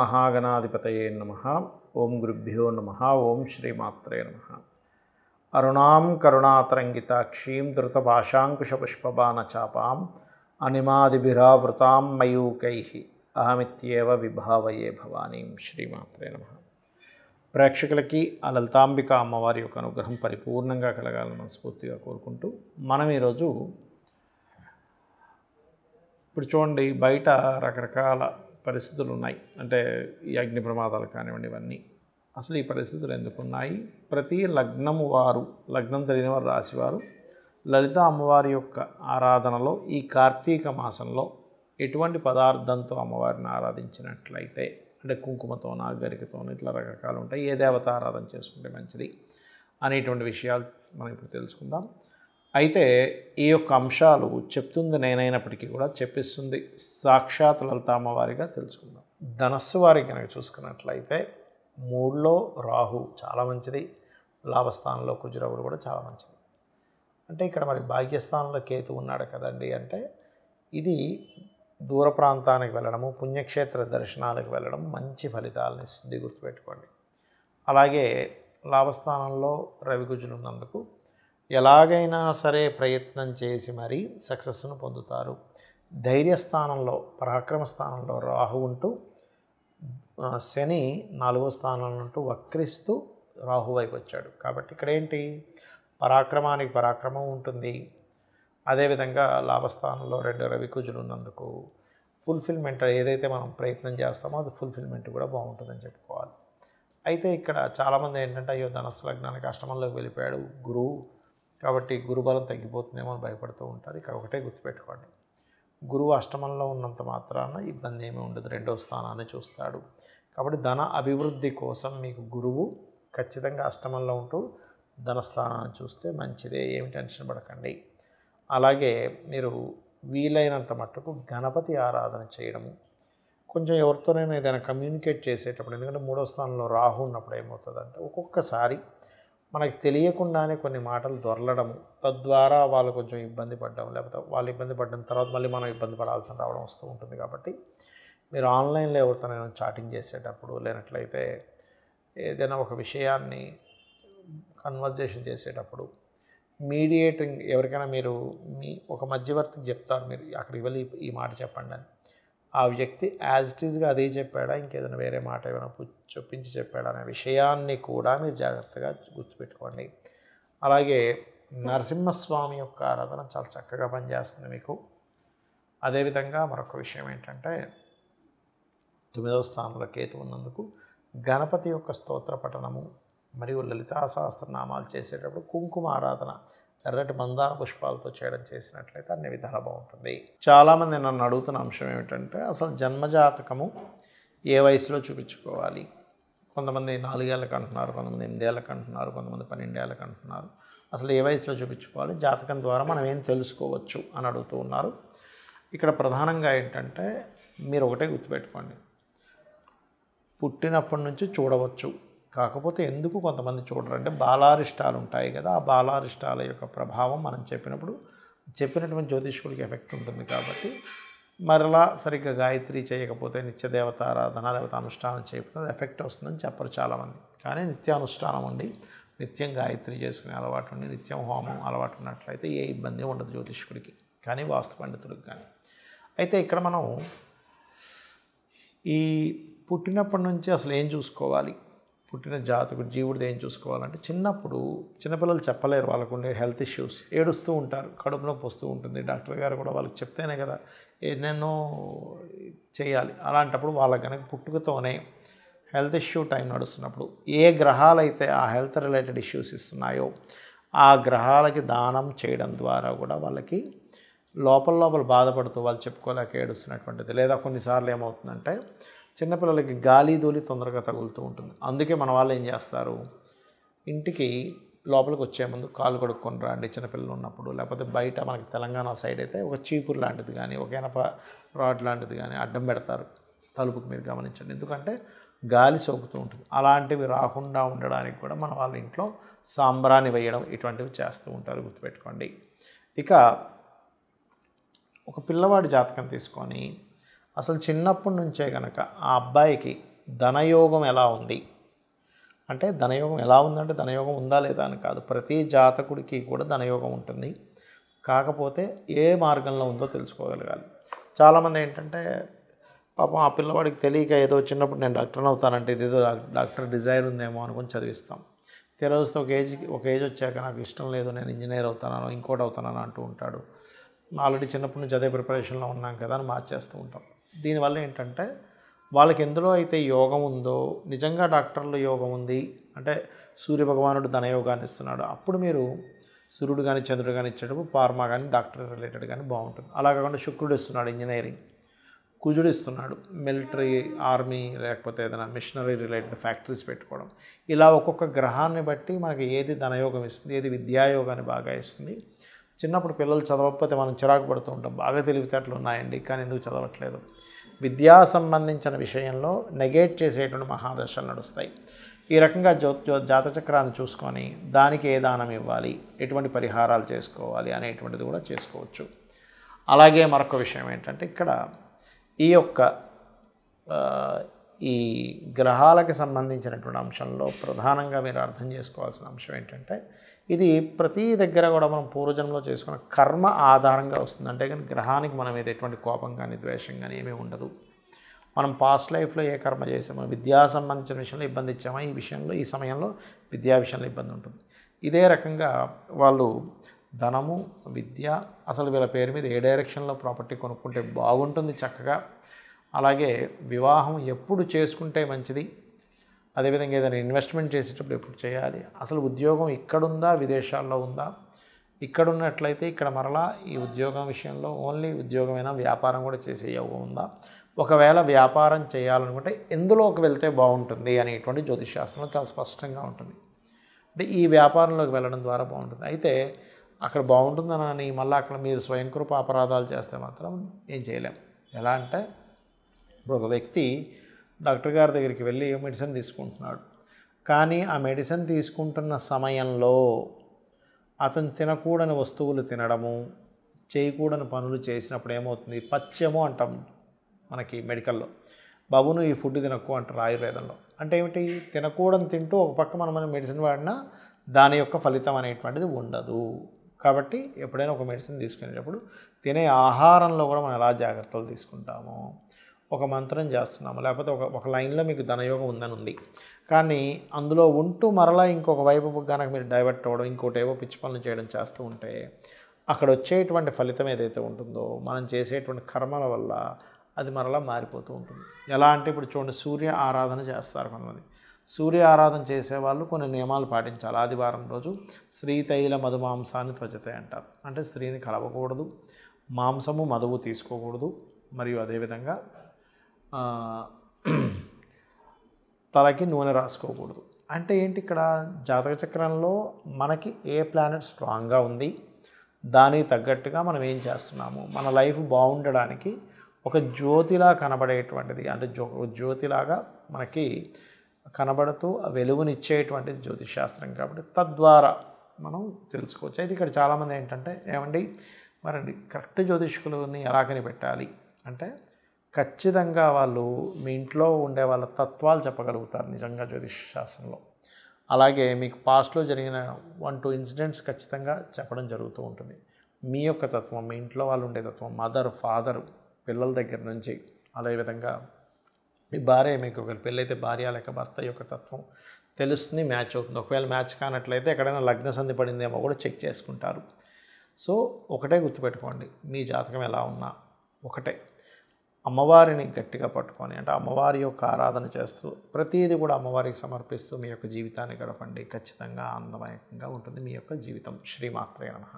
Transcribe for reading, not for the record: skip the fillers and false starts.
శ్రీమహాగణాధిపతయే నమః. ఓం గురుభ్యో నమః. ఓం శ్రీమాత్రే నమః. అరుణాం కరుణాతరంగితాక్షీం ధృతపాశాంకుశపుష్పబాణచాపాం అనిమాదిభిరావృతాం మయూకైః అహమిత్యేవ విభావయే భవానీం. శ్రీమాత్రే నమః. ప్రేక్షకులకి ఆ లలితాంబిక అమ్మవారి యొక్క అనుగ్రహం పరిపూర్ణంగా కలగాలని మనస్ఫూర్తిగా కోరుకుంటూ మనం ఈరోజు ఇప్పుడు చూడండి, బయట రకరకాల పరిస్థితులు ఉన్నాయి. అంటే ఈ అగ్ని ప్రమాదాలు కానివ్వండి, ఇవన్నీ అసలు ఈ పరిస్థితులు ఎందుకున్నాయి? ప్రతి లగ్నము వారు, లగ్నం తెలియని వారు, రాశివారు లలిత అమ్మవారి యొక్క ఆరాధనలో ఈ కార్తీక మాసంలో ఎటువంటి పదార్థంతో అమ్మవారిని ఆరాధించినట్లయితే, అంటే కుంకుమతోనా, గరికతోనా, ఇట్లా రకరకాలు ఉంటాయి, ఏ దేవత ఆరాధన చేసుకుంటే మంచిది అనేటువంటి విషయాలు మనం ఇప్పుడు తెలుసుకుందాం. అయితే ఈ యొక్క అంశాలు చెప్తుంది నేనైనప్పటికీ కూడా చెప్పిస్తుంది సాక్షాత్ లలిత అమ్మవారిగా తెలుసుకుందాం. ధనస్సు వారికి కనుక చూసుకున్నట్లయితే 3లో రాహు చాలా మంచిది, లాభస్థానంలో కుజురవులు కూడా చాలా మంచిది. అంటే ఇక్కడ మరి భాగ్యస్థానంలో కేతు ఉన్నాడు కదండి. అంటే ఇది దూర ప్రాంతానికి వెళ్ళడము, పుణ్యక్షేత్ర దర్శనాలకు వెళ్ళడం మంచి ఫలితాలను ఇస్తుంది, గుర్తుపెట్టుకోండి. అలాగే లాభస్థానంలో రవి కుజులు ఉన్నందుకు ఎలాగైనా సరే ప్రయత్నం చేసి మరీ సక్సెస్ను పొందుతారు. ధైర్యస్థానంలో, పరాక్రమ స్థానంలో రాహు ఉంటూ, శని 4వ స్థానంలో ఉంటూ వక్రిస్తూ రాహు వైపు వచ్చాడు. కాబట్టి ఇక్కడ ఏంటి, పరాక్రమానికి పరాక్రమం ఉంటుంది. అదేవిధంగా లాభస్థానంలో 2 రవి కుజులు ఉన్నందుకు ఫుల్ఫిల్మెంట్, ఏదైతే మనం ప్రయత్నం చేస్తామో అది ఫుల్ఫిల్మెంట్ కూడా బాగుంటుందని చెప్పుకోవాలి. అయితే ఇక్కడ చాలామంది ఏంటంటే, అయ్యో ధనస్సు లగ్నానికి అష్టమంలోకి వెళ్ళిపోయాడు గురువు, కాబట్టి గురుబలం తగ్గిపోతుందేమో అని భయపడుతూ ఉంటారు. ఇక్కడ ఒకటే గుర్తుపెట్టుకోండి, గురువు అష్టమంలో ఉన్నంత మాత్రాన ఇబ్బంది ఏమీ ఉండదు, 2వ స్థానాన్ని చూస్తాడు. కాబట్టి ధన అభివృద్ధి కోసం మీకు గురువు ఖచ్చితంగా అష్టమంలో ఉంటూ ధనస్థానాన్ని చూస్తే మంచిదే, ఏమి టెన్షన్ పడకండి. అలాగే మీరు వీలైనంత మట్టుకు గణపతి ఆరాధన చేయడము, కొంచెం ఎవరితోనైనా ఏదైనా కమ్యూనికేట్ చేసేటప్పుడు, ఎందుకంటే 3వ స్థానంలో రాహు ఉన్నప్పుడు ఏమవుతుందంటే ఒక్కొక్కసారి మనకి తెలియకుండానే కొన్ని మాటలు దొరలడము, తద్వారా వాళ్ళు కొంచెం ఇబ్బంది పడ్డం, లేకపోతే వాళ్ళు ఇబ్బంది పడ్డం తర్వాత మళ్ళీ మనం ఇబ్బంది పడాల్సిన రావడం వస్తూ ఉంటుంది. కాబట్టి మీరు ఆన్లైన్లో ఎవరితోనైనా చాటింగ్ చేసేటప్పుడు, లేనట్లయితే ఏదైనా ఒక విషయాన్ని కన్వర్జేషన్ చేసేటప్పుడు, మీడియేటింగ్ ఎవరికైనా మీరు ఒక మధ్యవర్తికి చెప్తారు, మీరు అక్కడికి వెళ్ళి ఈ మాట చెప్పండి అని, ఆ వ్యక్తి యాజ్ ఇట్ ఈజ్గా అదే చెప్పాడా, ఇంకేదైనా వేరే మాట ఏమైనా చొప్పించి చెప్పాడా అనే విషయాన్ని కూడా మీరు జాగ్రత్తగా గుర్తుపెట్టుకోండి. అలాగే నరసింహస్వామి యొక్క ఆరాధన చాలా చక్కగా పనిచేస్తుంది మీకు. అదేవిధంగా మరొక విషయం ఏంటంటే, 9వ స్థానంలో కేతు ఉన్నందుకు గణపతి యొక్క స్తోత్ర పఠనము మరియు లలితా సహస్రనామాలు చేసేటప్పుడు కుంకుమ ఆరాధన ఎర్రటి మందార పుష్పాలతో చేయడం చేసినట్లయితే అన్ని విధాలా బాగుంటుంది. చాలామంది నన్ను అడుగుతున్న అంశం ఏమిటంటే, అసలు జన్మజాతకము ఏ వయసులో చూపించుకోవాలి? కొంతమంది 4 ఏళ్ళకి అంటున్నారు, కొంతమంది 8 ఏళ్ళకి అంటున్నారు, కొంతమంది 12 ఏళ్ళకి అంటున్నారు. అసలు ఏ వయసులో చూపించుకోవాలి, జాతకం ద్వారా మనం ఏం తెలుసుకోవచ్చు అని అడుగుతూ ఉన్నారు. ఇక్కడ ప్రధానంగా ఏంటంటే, మీరు ఒకటే గుర్తుపెట్టుకోండి, పుట్టినప్పటి నుంచి చూడవచ్చు. కాకపోతే ఎందుకు కొంతమంది చూడరంటే, బాలారిష్టాలు ఉంటాయి కదా, ఆ బాలారిష్టాల యొక్క ప్రభావం మనం చెప్పినటువంటి జ్యోతిష్కుడికి ఎఫెక్ట్ ఉంటుంది. కాబట్టి మరలా సరిగ్గా గాయత్రి చేయకపోతే, నిత్యదేవత ఆరాధన లేకపోతే అనుష్ఠానం చేయకపోతే అది ఎఫెక్ట్ వస్తుందని చెప్పరు చాలామంది. కానీ నిత్యానుష్ఠానం ఉండి, నిత్యం గాయత్రి చేసుకునే అలవాటు ఉండి, నిత్యం హోమం అలవాటు ఉన్నట్లయితే ఏ ఇబ్బంది ఉండదు జ్యోతిష్కుడికి కానీ, వాస్తు పండితుడికి కానీ. అయితే ఇక్కడ మనం ఈ పుట్టినప్పటి నుంచి అసలు ఏం చూసుకోవాలి, పుట్టిన జాతకుడు జీవుడిది ఏం చూసుకోవాలంటే, చిన్నపిల్లలు చెప్పలేరు, వాళ్ళకు ఉండే హెల్త్ ఇష్యూస్, ఏడుస్తూ ఉంటారు, కడుపు నొప్పి వస్తూ ఉంటుంది. డాక్టర్ గారు కూడా వాళ్ళకి చెప్తేనే కదా ఎన్నెన్నో చేయాలి. అలాంటప్పుడు వాళ్ళకి కనుక పుట్టుకతోనే హెల్త్ ఇష్యూ టైం నడుస్తున్నప్పుడు ఏ గ్రహాలైతే ఆ హెల్త్ రిలేటెడ్ ఇష్యూస్ ఇస్తున్నాయో ఆ గ్రహాలకి దానం చేయడం ద్వారా కూడా వాళ్ళకి లోపల బాధపడుతూ వాళ్ళు చెప్పుకోలేక ఏడుస్తున్నటువంటిది. లేదా కొన్నిసార్లు ఏమవుతుందంటే, చిన్నపిల్లలకి గాలి ధూళి తొందరగా తగులుతూ ఉంటుంది. అందుకే మన వాళ్ళు ఏం చేస్తారు, ఇంటికి లోపలికి వచ్చే ముందు కాలు కడుక్కొని రండి చిన్నపిల్లలు ఉన్నప్పుడు. లేకపోతే బయట మనకి తెలంగాణ సైడ్ అయితే ఒక చీపురు లాంటిది కానీ, ఒక ఎనప రాడ్ లాంటిది కానీ అడ్డం పెడతారు తలుపుకి, మీరు గమనించండి. ఎందుకంటే గాలి సోకుతూ ఉంటుంది. అలాంటివి రాకుండా ఉండడానికి కూడా మన వాళ్ళ ఇంట్లో సాంబ్రాణి వేయడం ఇటువంటివి చేస్తూ ఉంటారు, గుర్తుపెట్టుకోండి. ఇక ఒక పిల్లవాడి జాతకం తీసుకొని అసలు చిన్నప్పటి నుంచే కనుక ఆ అబ్బాయికి ధనయోగం ఎలా ఉంది అంటే, ధనయోగం ఎలా ఉందంటే ధనయోగం ఉందా లేదా అని కాదు, ప్రతి జాతకుడికి కూడా ధనయోగం ఉంటుంది. కాకపోతే ఏ మార్గంలో ఉందో తెలుసుకోగలగాలి. చాలామంది ఏంటంటే పాపం ఆ పిల్లవాడికి తెలియక ఏదో చిన్నప్పుడు నేను డాక్టర్ని అవుతానంటే ఇదేదో డాక్టర్ డిజైర్ ఉందేమో అనుకుని చదివిస్తాం. తెలిస్తే ఒక ఏజ్ వచ్చాక నాకు ఇష్టం లేదు, నేను ఇంజనీర్ అవుతానో ఇంకోటి అవుతానని అంటూ ఉంటాడు. ఆల్రెడీ చిన్నప్పటి నుంచి అదే ప్రిపరేషన్లో ఉన్నాం కదా అని మార్చేస్తూ ఉంటాం. దీనివల్ల ఏంటంటే వాళ్ళకి ఎందులో అయితే యోగం ఉందో, నిజంగా డాక్టర్లో యోగం ఉంది అంటే సూర్యభగవానుడు ధనయోగాన్ని ఇస్తున్నాడు, అప్పుడు మీరు సూర్యుడు కానీ చంద్రుడు కానీ ఇచ్చేటప్పుడు ఫార్మా కానీ డాక్టర్ రిలేటెడ్ కానీ బాగుంటుంది. అలా కాకుండా శుక్రుడు ఇస్తున్నాడు ఇంజనీరింగ్, కుజుడు ఇస్తున్నాడు మిలిటరీ, ఆర్మీ, లేకపోతే ఏదైనా మిషనరీ రిలేటెడ్ ఫ్యాక్టరీస్ పెట్టుకోవడం. ఇలా ఒక్కొక్క గ్రహాన్ని బట్టి మనకి ఏది ధనయోగం ఇస్తుంది, ఏది విద్యాయోగాన్ని బాగా ఇస్తుంది. చిన్నప్పుడు పిల్లలు చదవకపోతే మనం చిరాకు పడుతూ ఉంటాం, బాగా తెలివితేటలు ఉన్నాయండి కానీ ఎందుకు చదవట్లేదు. విద్యా సంబంధించిన విషయంలో నెగేట్ చేసేటువంటి మహాదశలు నడుస్తాయి. ఈ రకంగా జాతచక్రాన్ని చూసుకొని దానికి ఏ దానం ఇవ్వాలి, ఎటువంటి పరిహారాలు చేసుకోవాలి అనేటువంటిది కూడా చేసుకోవచ్చు. అలాగే మరొక విషయం ఏంటంటే, ఇక్కడ ఈ యొక్క ఈ గ్రహాలకి సంబంధించినటువంటి అంశంలో ప్రధానంగా మీరు అర్థం చేసుకోవాల్సిన అంశం ఏంటంటే, ఇది ప్రతి దగ్గర కూడా మనం పూర్వజన్మలో చేసుకున్న కర్మ ఆధారంగా వస్తుంది. అంటే కానీ గ్రహానికి మనం మీద ఎటువంటి కోపం కానీ ద్వేషం కానీ ఏమీ ఉండదు. మనం పాస్ట్ లైఫ్లో ఏ కర్మ చేసామో, విద్యా సంబంధించిన విషయంలో ఇబ్బంది ఇచ్చామో, ఈ సమయంలో విద్యా విషయంలో ఇబ్బంది ఉంటుంది. ఇదే రకంగా వాళ్ళు ధనము, విద్య, అసలు వీళ్ళ పేరు మీద ఏ డైరెక్షన్లో ప్రాపర్టీ కొనుక్కుంటే బాగుంటుంది చక్కగా, అలాగే వివాహం ఎప్పుడు చేసుకుంటే మంచిది, అదేవిధంగా ఏదైనా ఇన్వెస్ట్మెంట్ చేసేటప్పుడు ఎప్పుడు చేయాలి, అసలు ఉద్యోగం ఇక్కడుందా విదేశాల్లో ఉందా, ఇక్కడ ఉన్నట్లయితే ఇక్కడ మరలా ఈ ఉద్యోగం విషయంలో ఓన్లీ ఉద్యోగమైనా వ్యాపారం కూడా చేసే యోగం ఉందా, ఒకవేళ వ్యాపారం చేయాలనుకుంటే ఎందులోకి వెళ్తే బాగుంటుంది అనేటువంటి జ్యోతిషశాస్త్రంలో చాలా స్పష్టంగా ఉంటుంది. అంటే ఈ వ్యాపారంలోకి వెళ్ళడం ద్వారా బాగుంటుంది. అయితే అక్కడ బాగుంటుందని మళ్ళీ అక్కడ మీరు స్వయంకృప అపరాధాలు చేస్తే మాత్రం ఏం చేయలేం. ఎలా అంటే, ఇప్పుడు ఒక వ్యక్తి డాక్టర్ గారి దగ్గరికి వెళ్ళి మెడిసిన్ తీసుకుంటున్నాడు, కానీ ఆ మెడిసిన్ తీసుకుంటున్న సమయంలో అతను తినకూడని వస్తువులు తినడము, చేయకూడని పనులు చేసినప్పుడు ఏమవుతుంది, పథ్యము అంటాం మనకి మెడికల్లో. బాబును ఈ ఫుడ్ తినకు అంటారు ఆయుర్వేదంలో. అంటే ఏమిటి, తినకూడని తింటూ ఒక పక్క మనం మెడిసిన్ వాడినా దాని యొక్క ఫలితం అనేటువంటిది ఉండదు. కాబట్టి ఎప్పుడైనా ఒక మెడిసిన్ తీసుకునేటప్పుడు తినే ఆహారంలో కూడా మనం ఎలా జాగ్రత్తలు తీసుకుంటాము, ఒక మంత్రం చేస్తున్నాము, లేకపోతే ఒక లైన్లో మీకు ధనయోగం ఉందని ఉంది, కానీ అందులో ఉంటూ మరలా ఇంకొక వైపు కనుక మీరు డైవర్ట్ అవ్వడం, ఇంకోటి ఏవో పిచ్చి పనులు చేయడం చేస్తూ ఉంటే అక్కడ వచ్చేటువంటి ఫలితం ఏదైతే ఉంటుందో మనం చేసేటువంటి కర్మల వల్ల అది మరలా మారిపోతూ ఉంటుంది. ఎలా అంటే ఇప్పుడు చూడండి, సూర్య ఆరాధన చేస్తారు కొంతమంది. సూర్య ఆరాధన చేసేవాళ్ళు కొన్ని నియమాలు పాటించాలి. ఆదివారం రోజు శ్రీతైల మధుమాంసాన్ని త్వచతే అంటారు. అంటే స్త్రీని కలవకూడదు, మాంసము మధువు తీసుకోకూడదు, మరియు అదేవిధంగా తలకి నూనె రాసుకోకూడదు. అంటే ఏంటి, ఇక్కడ జాతక చక్రంలో మనకి ఏ ప్లానెట్ స్ట్రాంగ్గా ఉంది, దానికి తగ్గట్టుగా మనం ఏం చేస్తున్నాము, మన లైఫ్ బాగుండడానికి ఒక జ్యోతిలా కనబడేటువంటిది, అంటే జ్యోతిలాగా మనకి కనబడుతూ వెలుగునిచ్చేటువంటిది జ్యోతిషశాస్త్రం. కాబట్టి తద్వారా మనం తెలుసుకోవచ్చు. అయితే ఇక్కడ చాలామంది ఏంటంటే, ఏమండి మరండి కరెక్ట్ జ్యోతిష్కులని ఎలా కనిపెట్టాలి అంటే, ఖచ్చితంగా వాళ్ళు మీ ఇంట్లో ఉండే వాళ్ళ తత్వాలు చెప్పగలుగుతారు నిజంగా జ్యోతిషశాస్త్రంలో. అలాగే మీకు పాస్ట్లో జరిగిన 1-2 ఇన్సిడెంట్స్ ఖచ్చితంగా చెప్పడం జరుగుతూ ఉంటుంది. మీ యొక్క తత్వం, మీ ఇంట్లో వాళ్ళు ఉండే తత్వం, మదర్, ఫాదర్, పిల్లల దగ్గర నుంచి, అదేవిధంగా మీ భార్య, మీకు ఒకవేళ పెళ్ళైతే భార్య లేక భర్త యొక్క తత్వం తెలుస్తుంది, మ్యాచ్ అవుతుంది. ఒకవేళ మ్యాచ్ కానట్లయితే ఎక్కడైనా లగ్న సంధి పడిందేమో కూడా చెక్ చేసుకుంటారు. సో ఒకటే గుర్తుపెట్టుకోండి, మీ జాతకం ఎలా ఉన్నా ఒకటే, అమ్మవారిని గట్టిగా పట్టుకొని, అంటే అమ్మవారి యొక్క ఆరాధన చేస్తూ ప్రతిదీ కూడా అమ్మవారికి సమర్పిస్తూ మీ యొక్క జీవితాన్ని గడపండి. ఖచ్చితంగా ఆనందమయంగా ఉంటుంది మీ యొక్క జీవితం. శ్రీమాత్రే నమః.